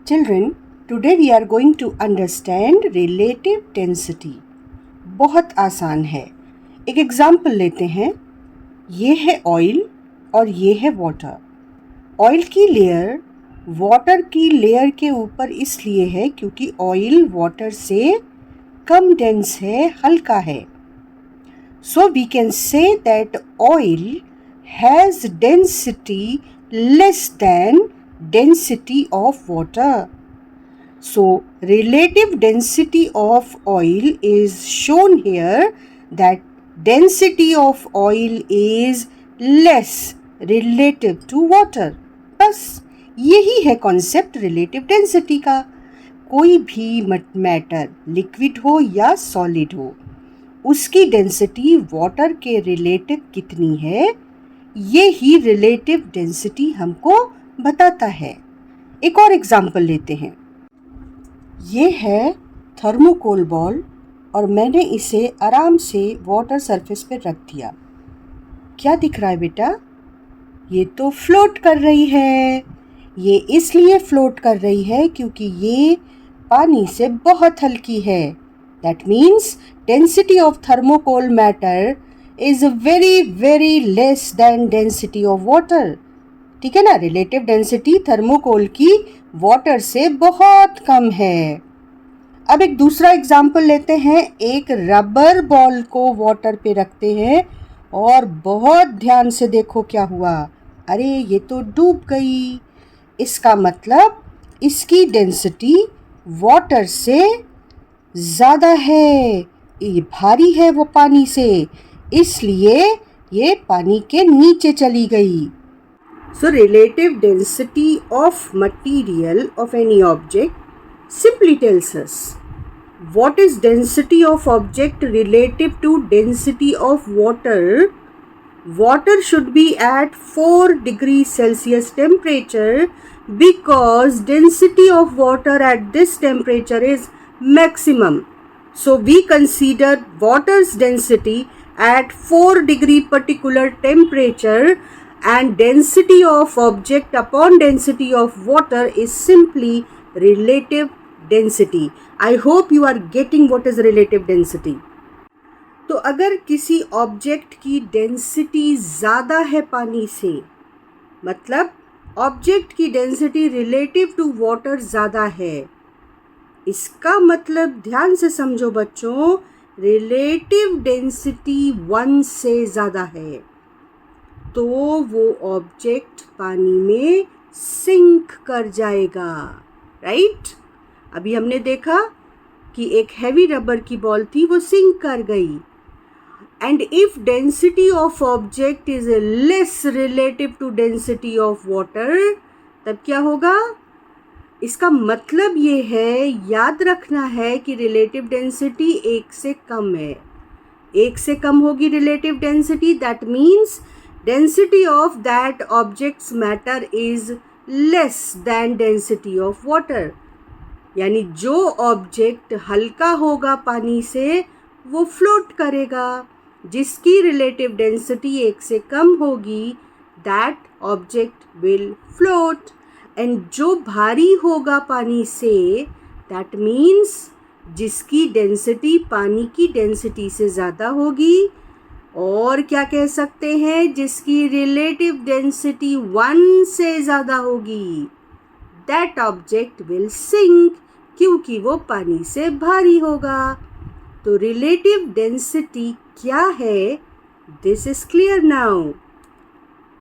Children, today we are going to understand relative density. बहुत आसान है. एक एग्जाम्पल लेते हैं. ये है ऑयल और ये है वाटर. ऑयल की लेयर वाटर की लेयर के ऊपर इसलिए है क्योंकि ऑयल वाटर से कम डेंस है, हल्का है. So we can say that oil has density less than density of water. So relative density of oil is shown here, that density of oil is less relative to water. बस यही है concept relative density का. कोई भी matter liquid हो या solid हो, उसकी डेंसिटी वाटर के रिलेटिव कितनी है, ये ही रिलेटिव डेंसिटी हमको बताता है. एक और एग्जाम्पल लेते हैं. ये है थर्मोकोल बॉल और मैंने इसे आराम से वाटर सरफेस पर रख दिया. क्या दिख रहा है बेटा? ये तो फ्लोट कर रही है. ये इसलिए फ्लोट कर रही है क्योंकि ये पानी से बहुत हल्की है. That means density of thermocol matter is very less than density of water. ठीक है ना? रिलेटिव डेंसिटी थर्मोकोल की वाटर से बहुत कम है. अब एक दूसरा एग्जाम्पल लेते हैं. एक रबर बॉल को वाटर पे रखते हैं और बहुत ध्यान से देखो क्या हुआ. अरे ये तो डूब गई. इसका मतलब इसकी डेंसिटी वाटर से ज़्यादा है. ये भारी है वो पानी से, इसलिए ये पानी के नीचे चली गई. So relative density of material of any object simply tells us what is density of object relative to density of water. Water should be at 4 degrees Celsius temperature because density of water at this temperature is maximum. So we consider water's density at 4 degree particular temperature, and density of object upon density of water is simply relative density. I hope you are getting what is relative density. तो अगर किसी object की density ज़्यादा है पानी से, मतलब object की डेंसिटी रिलेटिव टू वाटर ज़्यादा है, इसका मतलब ध्यान से समझो बच्चों, रिलेटिव डेंसिटी 1 से ज़्यादा है तो वो ऑब्जेक्ट पानी में सिंक कर जाएगा. राइट? अभी हमने देखा कि एक हैवी रबर की बॉल थी, वो सिंक कर गई. And if density of object is less relative to density of water, तब क्या होगा? इसका मतलब ये है, याद रखना है कि रिलेटिव डेंसिटी 1 से कम है. 1 से कम होगी relative density, that means density of that object's matter is less than density of water. यानी जो ऑब्जेक्ट हल्का होगा पानी से वो फ्लोट करेगा. जिसकी रिलेटिव डेंसिटी 1 से कम होगी, that object will float. And जो भारी होगा पानी से, दैट मीन्स जिसकी डेंसिटी पानी की डेंसिटी से ज़्यादा होगी, और क्या कह सकते हैं, जिसकी रिलेटिव डेंसिटी 1 से ज़्यादा होगी, दैट ऑब्जेक्ट विल सिंक, क्योंकि वो पानी से भारी होगा. तो रिलेटिव डेंसिटी क्या है? This is clear now.